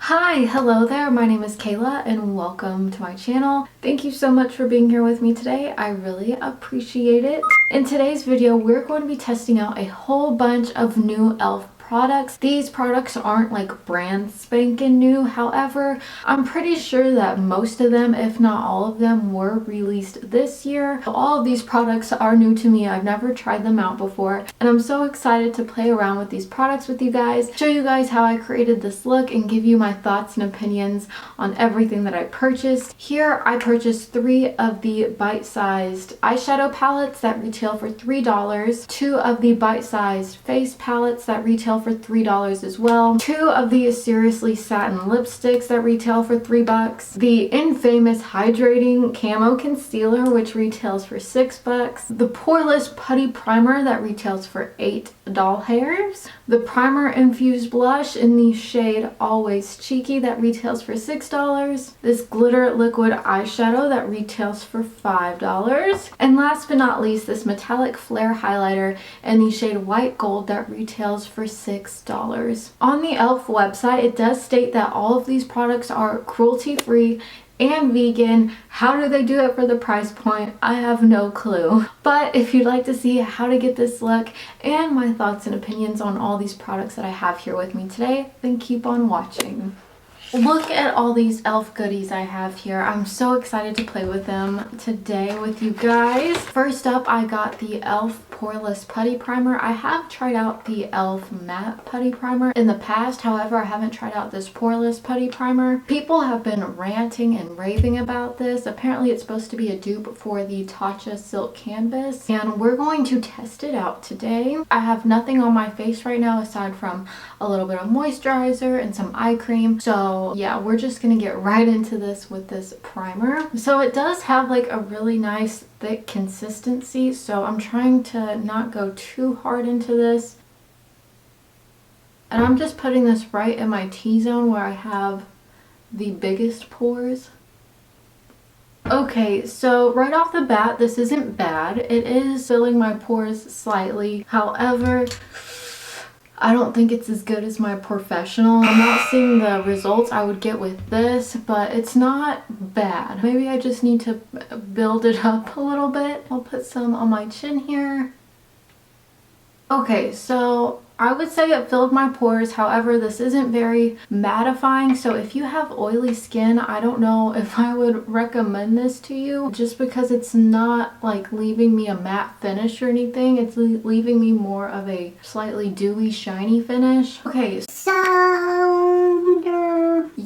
Hi, hello there, my name is Kayla and welcome to my channel. Thank you so much for being here with me today. I really appreciate it. In today's video, we're going to be testing out a whole bunch of new e.l.f. products. These products aren't like brand spanking new. However, I'm pretty sure that most of them, if not all of them, were released this year. All of these products are new to me. I've never tried them out before, and I'm so excited to play around with these products with you guys, show you guys how I created this look, and give you my thoughts and opinions on everything that I purchased. Here, I purchased 3 of the bite-sized eyeshadow palettes that retail for $3, 2 of the bite-sized face palettes that retail for $3 as well, 2 of the SRSLY satin lipsticks that retail for $3, the infamous Hydrating Camo concealer which retails for $6, the Poreless Putty primer that retails for $8, the primer infused blush in the shade Always Cheeky that retails for $6, this glitter liquid eyeshadow that retails for $5, and last but not least, this metallic flare highlighter in the shade White Gold that retails for $6. On the e.l.f. website, it does state that all of these products are cruelty-free and vegan. How do they do it for the price point? I have no clue. But if you'd like to see how to get this look and my thoughts and opinions on all these products that I have here with me today, then keep on watching. Look at all these e.l.f. goodies I have here. I'm so excited to play with them today with you guys. First up, I got the e.l.f. Poreless Putty Primer. I have tried out the e.l.f. Matte Putty Primer in the past. However, I haven't tried out this Poreless Putty Primer. People have been ranting and raving about this. Apparently, it's supposed to be a dupe for the Tarte Silk Canvas, and we're going to test it out today. I have nothing on my face right now aside from a little bit of moisturizer and some eye cream. So yeah, we're just gonna get right into this with this primer. So it does have like a really nice thick consistency, so I'm trying to not go too hard into this. And I'm just putting this right in my T-zone where I have the biggest pores. Okay, so right off the bat, this isn't bad. It is filling my pores slightly. However, I don't think it's as good as my professional. I'm not seeing the results I would get with this, but it's not bad. Maybe I just need to build it up a little bit. I'll put some on my chin here. Okay, so I would say it filled my pores. However, this isn't very mattifying, so if you have oily skin, I don't know if I would recommend this to you, just because it's not like leaving me a matte finish or anything. It's leaving me more of a slightly dewy, shiny finish. Okay,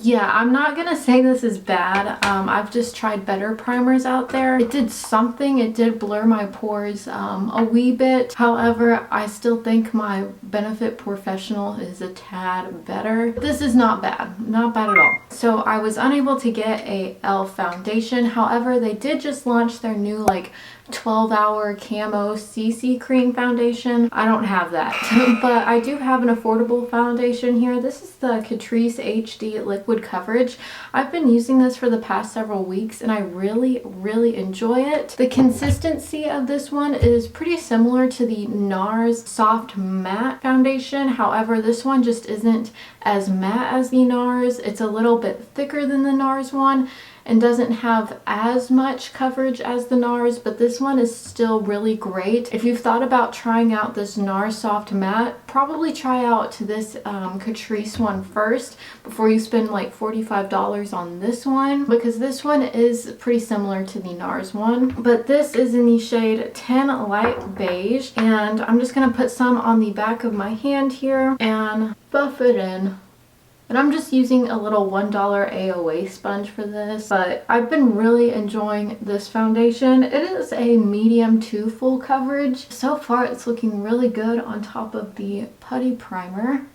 yeah, I'm not gonna say this is bad. I've just tried better primers out there. It did something. It did blur my pores a wee bit. However, I still think my Benefit Professional is a tad better. This is not bad. Not bad at all. So I was unable to get a e.l.f. foundation. However, they did just launch their new like 12-hour Camo CC cream foundation. I don't have that, but I do have an affordable foundation here. This is the Catrice HD Liquid Coverage. I've been using this for the past several weeks and I really enjoy it. The consistency of this one is pretty similar to the NARS Soft Matte Foundation. However, this one just isn't as matte as the NARS. It's a little bit thicker than the NARS one and doesn't have as much coverage as the NARS, but this one is still really great. If you've thought about trying out this NARS Soft Matte, probably try out this Catrice one first before you spend like $45 on this one, because this one is pretty similar to the NARS one. But this is in the shade 10 Light Beige, and I'm just gonna put some on the back of my hand here and buff it in. And I'm just using a little $1 AOA sponge for this, but I've been really enjoying this foundation. It is a medium to full coverage. So far, it's looking really good on top of the putty primer.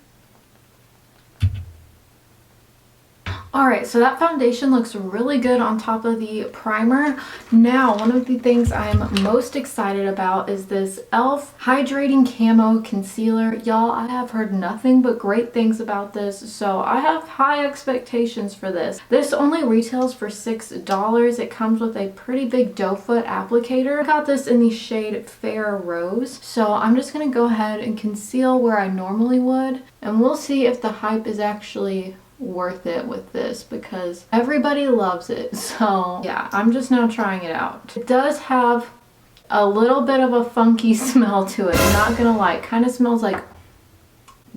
Alright, so that foundation looks really good on top of the primer. Now, one of the things I'm most excited about is this e.l.f. Hydrating Camo Concealer. Y'all, I have heard nothing but great things about this, so I have high expectations for this. This only retails for $6. It comes with a pretty big doe foot applicator. I got this in the shade Fair Rose, so I'm just going to go ahead and conceal where I normally would, and we'll see if the hype is actually worth it with this because everybody loves it. So yeah, I'm just now trying it out. It does have a little bit of a funky smell to it, I'm not gonna lie. It kind of smells like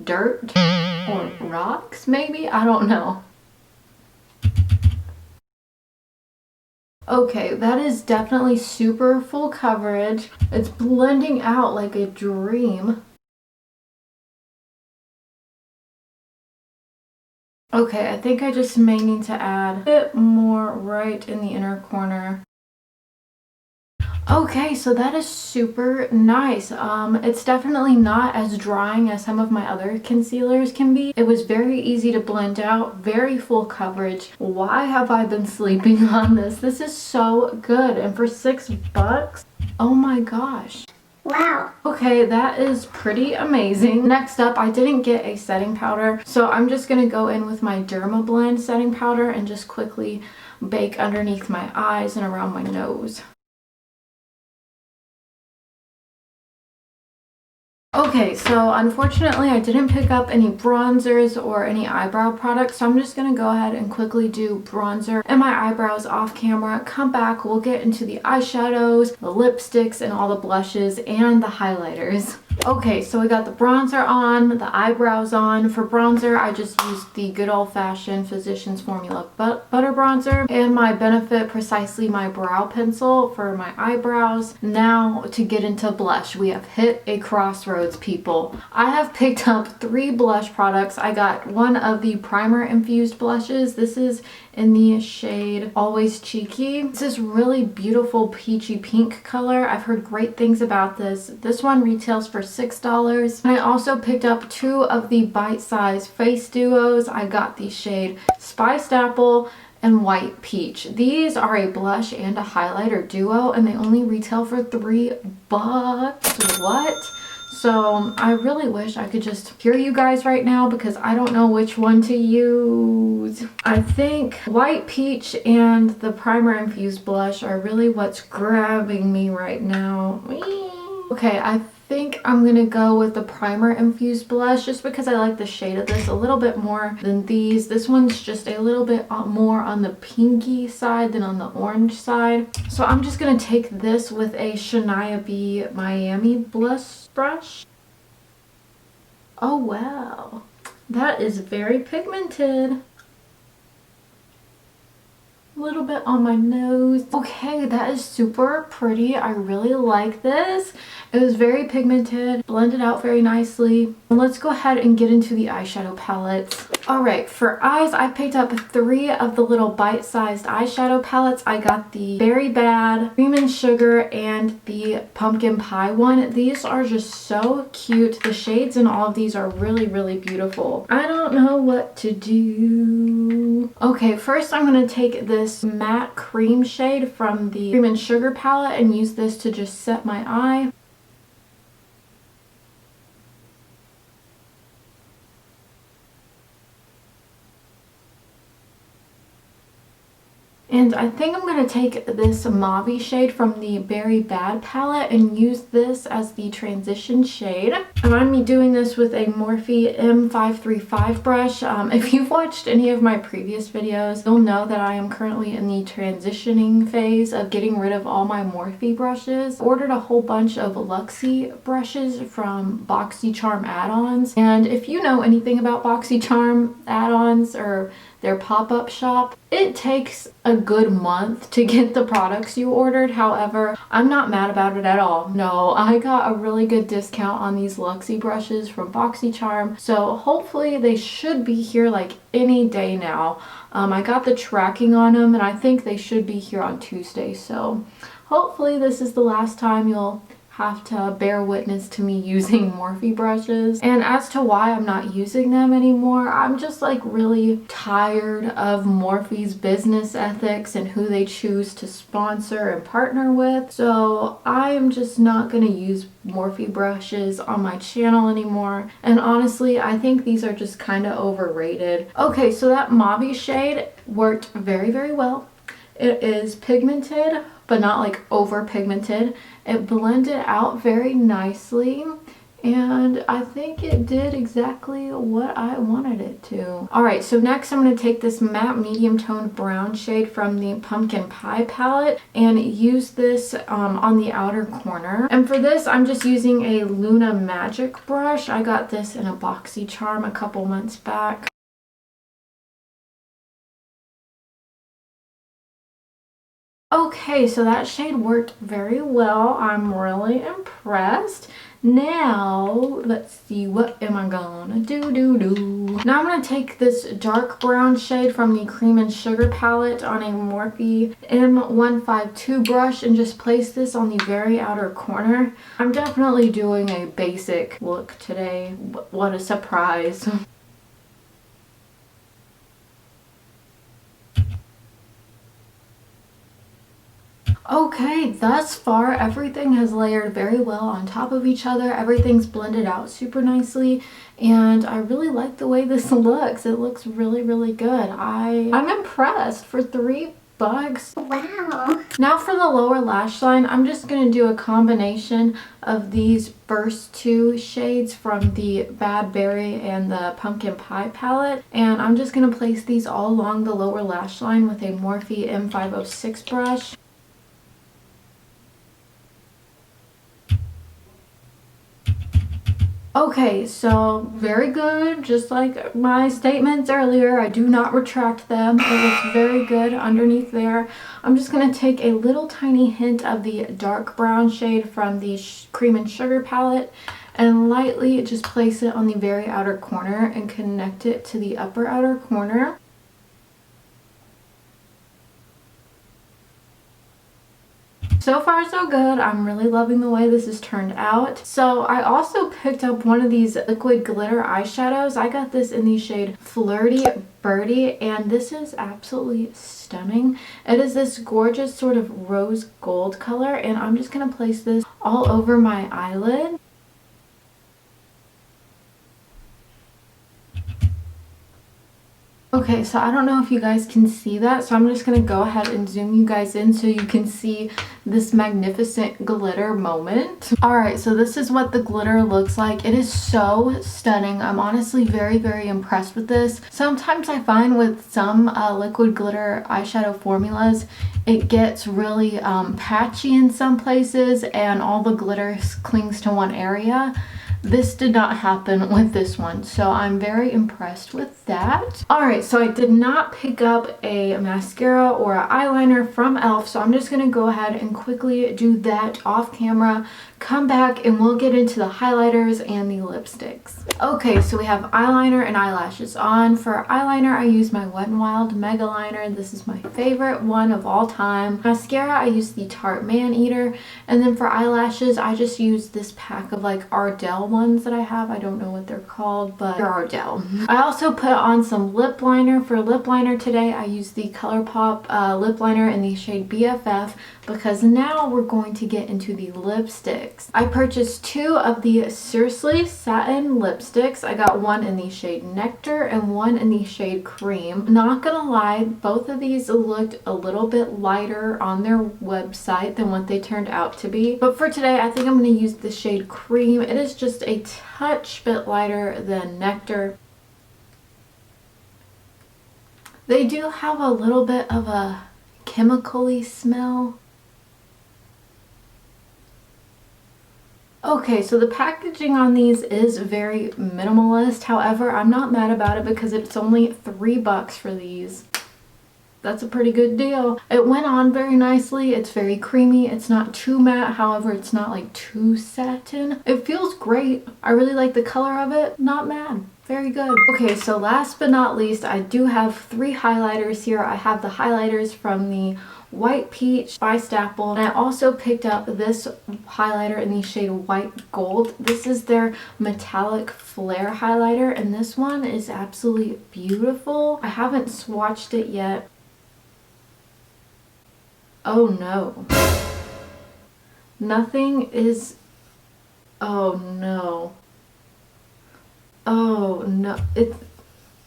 dirt or rocks maybe, I don't know. Okay, that is definitely super full coverage. It's blending out like a dream. Okay, I think I just may need to add a bit more right in the inner corner. Okay, so that is super nice. It's definitely not as drying as some of my other concealers can be. It was very easy to blend out, very full coverage. Why have I been sleeping on this? This is so good, and for $6, oh my gosh. Wow. Okay, that is pretty amazing. Next up, I didn't get a setting powder, so I'm just gonna go in with my Dermablend setting powder and just quickly bake underneath my eyes and around my nose. Okay, so unfortunately I didn't pick up any bronzers or any eyebrow products, so I'm just going to go ahead and quickly do bronzer and my eyebrows off camera. Come back, we'll get into the eyeshadows, the lipsticks, and all the blushes and the highlighters. Okay, so we got the bronzer on, the eyebrows on. For bronzer, I just used the good old-fashioned Physicians Formula butter bronzer and my Benefit Precisely My Brow Pencil for my eyebrows. Now to get into blush, we have hit a crossroads, people. I have picked up 3 blush products. I got one of the primer infused blushes. This is in the shade Always Cheeky. It's this really beautiful peachy pink color. I've heard great things about this. This one retails for $6. And I also picked up 2 of the bite-sized face duos. I got the shade Spiced Apple and White Peach. These are a blush and a highlighter duo, and they only retail for $3. What? So I really wish I could just hear you guys right now because I don't know which one to use. I think White Peach and the primer infused blush are really what's grabbing me right now. Okay, I think I'm gonna go with the primer infused blush just because I like the shade of this a little bit more than these. This one's just a little bit more on the pinky side than on the orange side. So I'm just gonna take this with a Shania B Miami blush brush. Oh wow, that is very pigmented. A little bit on my nose. Okay, that is super pretty. I really like this. It was very pigmented, blended out very nicely. And let's go ahead and get into the eyeshadow palettes. Alright, for eyes, I picked up 3 of the little bite-sized eyeshadow palettes. I got the Berry Bad, Cream and Sugar, and the Pumpkin Pie one. These are just so cute. The shades in all of these are really, really beautiful. I don't know what to do. Okay, first I'm going to take this matte cream shade from the Cream and Sugar palette and use this to just set my eye. And I think I'm going to take this mauve shade from the Berry Bad palette and use this as the transition shade. Remind me doing this with a Morphe M535 brush. If you've watched any of my previous videos, you'll know that I am currently in the transitioning phase of getting rid of all my Morphe brushes. Ordered a whole bunch of Luxie brushes from BoxyCharm add-ons. And if you know anything about BoxyCharm add-ons or their pop-up shop, it takes a good month to get the products you ordered. However, I'm not mad about it at all. No, I got a really good discount on these Luxie brushes from BoxyCharm, so hopefully they should be here like any day now. I got the tracking on them and I think they should be here on Tuesday, so hopefully this is the last time you'll have to bear witness to me using Morphe brushes. And as to why I'm not using them anymore, I'm just like really tired of Morphe's business ethics and who they choose to sponsor and partner with. So I'm just not gonna use Morphe brushes on my channel anymore. And honestly, I think these are just kind of overrated. Okay, so that mauve shade worked very, very well. It is pigmented, but not like over pigmented. It blended out very nicely and I think it did exactly what I wanted it to. Alright, so next I'm going to take this matte medium toned brown shade from the Pumpkin Pie palette and use this on the outer corner. And for this, I'm just using a Luna Magic brush. I got this in a BoxyCharm a couple months back. Okay, so that shade worked very well. I'm really impressed. Now, let's see, what am I gonna do? Now I'm gonna take this dark brown shade from the Cream and Sugar palette on a Morphe M152 brush and just place this on the very outer corner. I'm definitely doing a basic look today. What a surprise. Okay, thus far everything has layered very well on top of each other. Everything's blended out super nicely, and I really like the way this looks. It looks really, really good. I'm impressed for $3. Wow. Now for the lower lash line, I'm just going to do a combination of these first two shades from the Bad Berry and the Pumpkin Pie palette, and I'm just going to place these all along the lower lash line with a Morphe M506 brush. Okay, so very good. Just like my statements earlier, I do not retract them. It looks very good underneath there. I'm just going to take a little tiny hint of the dark brown shade from the Cream and Sugar palette and lightly just place it on the very outer corner and connect it to the upper outer corner. So far so good. I'm really loving the way this has turned out. So I also picked up one of these liquid glitter eyeshadows. I got this in the shade Flirty Birdie, and this is absolutely stunning. It is this gorgeous sort of rose gold color, and I'm just going to place this all over my eyelid. Okay, so I don't know if you guys can see that, so I'm just going to go ahead and zoom you guys in so you can see this magnificent glitter moment. Alright, so this is what the glitter looks like. It is so stunning. I'm honestly very, very impressed with this. Sometimes I find with some liquid glitter eyeshadow formulas, it gets really patchy in some places and all the glitter clings to one area. This did not happen with this one, so I'm very impressed with that. Alright, so I did not pick up a mascara or an eyeliner from e.l.f., so I'm just going to go ahead and quickly do that off camera, come back, and we'll get into the highlighters and the lipsticks. Okay, so we have eyeliner and eyelashes on. For eyeliner, I use my Wet n Wild Megaliner. This is my favorite one of all time. Mascara, I use the Tarte Maneater, and then for eyelashes, I just use this pack of like Ardell ones that I have. I don't know what they're called, but they're Ardell. I also put on some lip liner. For lip liner today, I use the Colourpop lip liner in the shade BFF, because now we're going to get into the lipsticks. I purchased two of the SRSLY Satin Lipsticks. I got one in the shade Nectar and one in the shade Creme. Not gonna lie, both of these looked a little bit lighter on their website than what they turned out to be. But for today, I think I'm gonna use the shade Creme. It is just a touch bit lighter than Nectar. They do have a little bit of a chemical-y smell. Okay, so the packaging on these is very minimalist. However, I'm not mad about it because it's only $3 for these. That's a pretty good deal. It went on very nicely. It's very creamy. It's not too matte. However, it's not like too satin. It feels great. I really like the color of it. Not mad. Very good. Okay, so last but not least, I do have three highlighters here. I have the highlighters from the White Peach by Staple, and I also picked up this highlighter in the shade White Gold. This is their metallic flare highlighter, and this one is absolutely beautiful. I haven't swatched it yet. Oh no. Nothing is... Oh no. Oh no.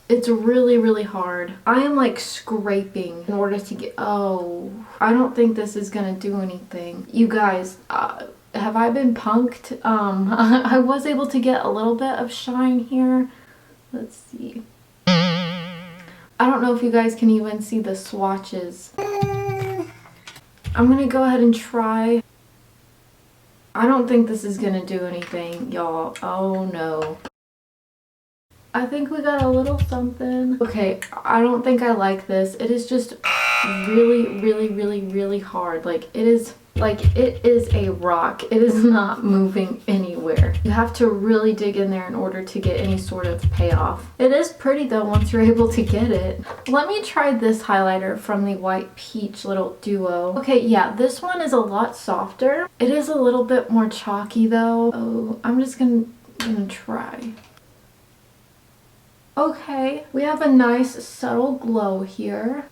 It's really, really hard. I am like scraping in order to get... Oh, I don't think this is gonna do anything. You guys, have I been punked? I was able to get a little bit of shine here. Let's see. I don't know if you guys can even see the swatches. I'm gonna go ahead and try. I don't think this is gonna do anything, y'all. Oh no. I think we got a little something. Okay, I don't think I like this. It is just really hard. Like it is a rock. It is not moving anywhere. You have to really dig in there in order to get any sort of payoff. It is pretty though once you're able to get it. Let me try this highlighter from the White Peach little duo. Okay, yeah, this one is a lot softer. It is a little bit more chalky though. Oh, I'm just gonna try. Okay, we have a nice subtle glow here.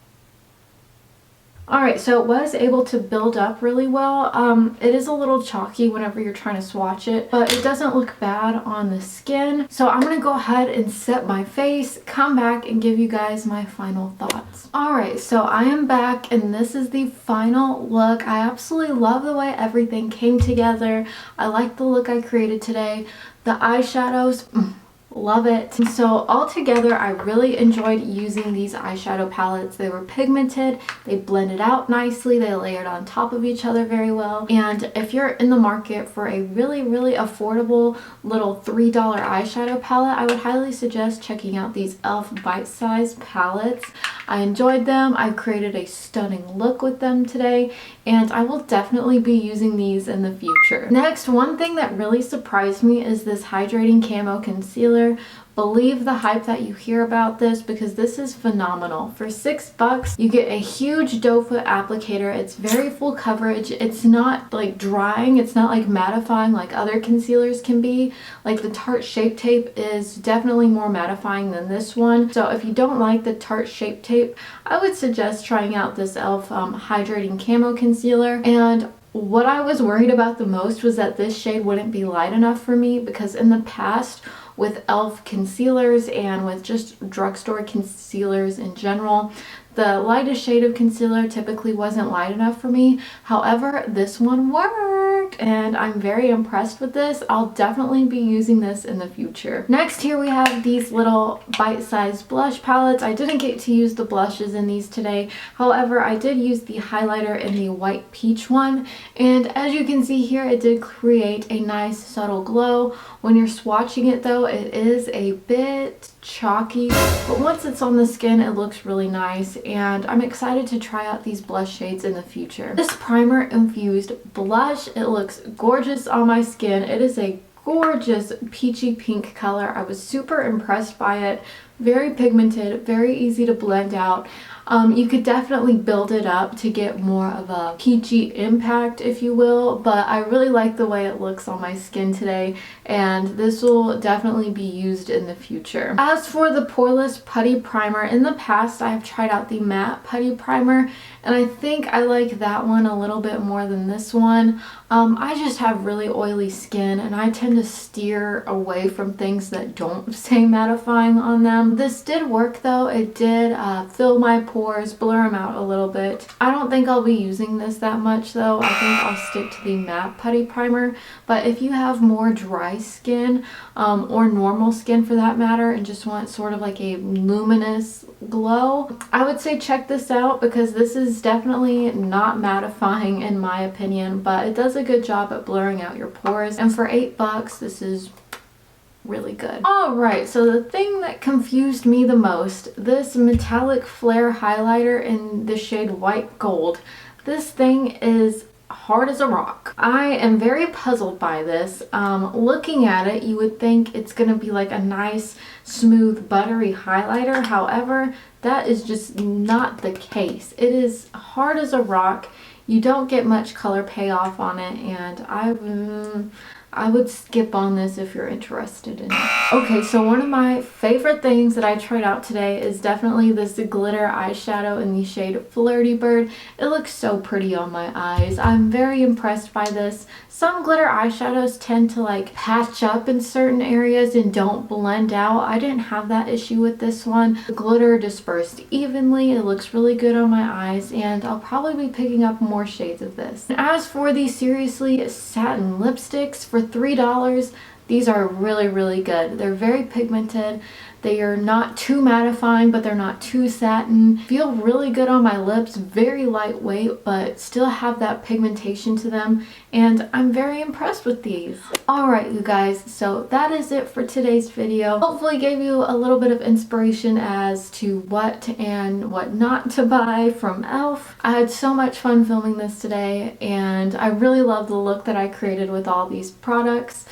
Alright, so it was able to build up really well. It is a little chalky whenever you're trying to swatch it, but it doesn't look bad on the skin. So I'm going to go ahead and set my face, come back, and give you guys my final thoughts. Alright, so I am back, and this is the final look. I absolutely love the way everything came together. I like the look I created today. The eyeshadows, love it. So altogether, I really enjoyed using these eyeshadow palettes. They were pigmented, they blended out nicely, they layered on top of each other very well. And if you're in the market for a really affordable little $3 eyeshadow palette, I would highly suggest checking out these e.l.f. bite-sized palettes. I enjoyed them. I created a stunning look with them today, and I will definitely be using these in the future. Next, one thing that really surprised me is this Hydrating Camo Concealer. Believe the hype that you hear about this because this is phenomenal. For $6, you get a huge doe foot applicator. It's very full coverage. It's not like drying. It's not like mattifying like other concealers can be. Like the Tarte Shape Tape is definitely more mattifying than this one. So if you don't like the Tarte Shape Tape, I would suggest trying out this e.l.f. Hydrating Camo Concealer. And what I was worried about the most was that this shade wouldn't be light enough for me, because in the past with e.l.f. concealers and with just drugstore concealers in general, the lightest shade of concealer typically wasn't light enough for me. However, this one worked and I'm very impressed with this. I'll definitely be using this in the future. Next, here we have these little bite-sized blush palettes. I didn't get to use the blushes in these today. However, I did use the highlighter in the White Peach one, and as you can see here, it did create a nice subtle glow. When you're swatching it though, it is a bit chalky, but once it's on the skin, it looks really nice, and I'm excited to try out these blush shades in the future. This primer Infused blush, it looks gorgeous on my skin. It is a gorgeous peachy pink color. I was super impressed by it. Very pigmented, very easy to blend out. You could definitely build it up to get more of a peachy impact, if you will, but I really like the way it looks on my skin today, and this will definitely be used in the future. As for the Poreless Putty Primer, in the past I have tried out the matte Putty Primer, and I think I like that one a little bit more than this one. I just have really oily skin, and I tend to steer away from things that don't stay mattifying on them. This did work though. It did fill my pores, blur them out a little bit. I don't think I'll be using this that much though. I think I'll stick to the matte Putty Primer, but if you have more dry skin or normal skin for that matter and just want sort of like a luminous glow, I would say check this out, because this is definitely not mattifying in my opinion, but it does a good job at blurring out your pores, and for $8 this is really good. Alright, so the thing that confused me the most, this metallic flare highlighter in the shade White Gold. This thing is hard as a rock. I am very puzzled by this. Looking at it, you would think it's gonna be like a nice, smooth, buttery highlighter. However, that is just not the case. It is hard as a rock. You don't get much color payoff on it, and I would skip on this if you're interested in it. Okay, so one of my favorite things that I tried out today is definitely this glitter eyeshadow in the shade Flirty Bird. It looks so pretty on my eyes. I'm very impressed by this. Some glitter eyeshadows tend to like patch up in certain areas and don't blend out. I didn't have that issue with this one. The glitter dispersed evenly. It looks really good on my eyes, and I'll probably be picking up more shades of this. And as for the Seriously Satin Lipsticks for $3, these are really good. They're very pigmented. They are not too mattifying, but they're not too satin. Feel really good on my lips, very lightweight, but still have that pigmentation to them. And I'm very impressed with these. Alright, you guys, so that is it for today's video. Hopefully gave you a little bit of inspiration as to what and what not to buy from e.l.f. I had so much fun filming this today, and I really love the look that I created with all these products.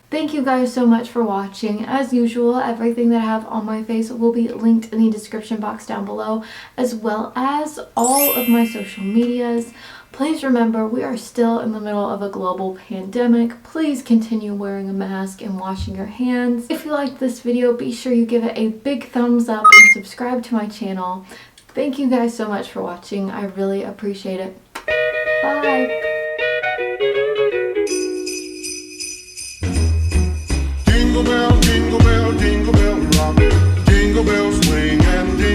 Thank you guys so much for watching. As usual, everything that I have on my face will be linked in the description box down below, as well as all of my social medias. Please remember, we are still in the middle of a global pandemic. Please continue wearing a mask and washing your hands. If you liked this video, be sure you give it a big thumbs up and subscribe to my channel. Thank you guys so much for watching. I really appreciate it. Bye!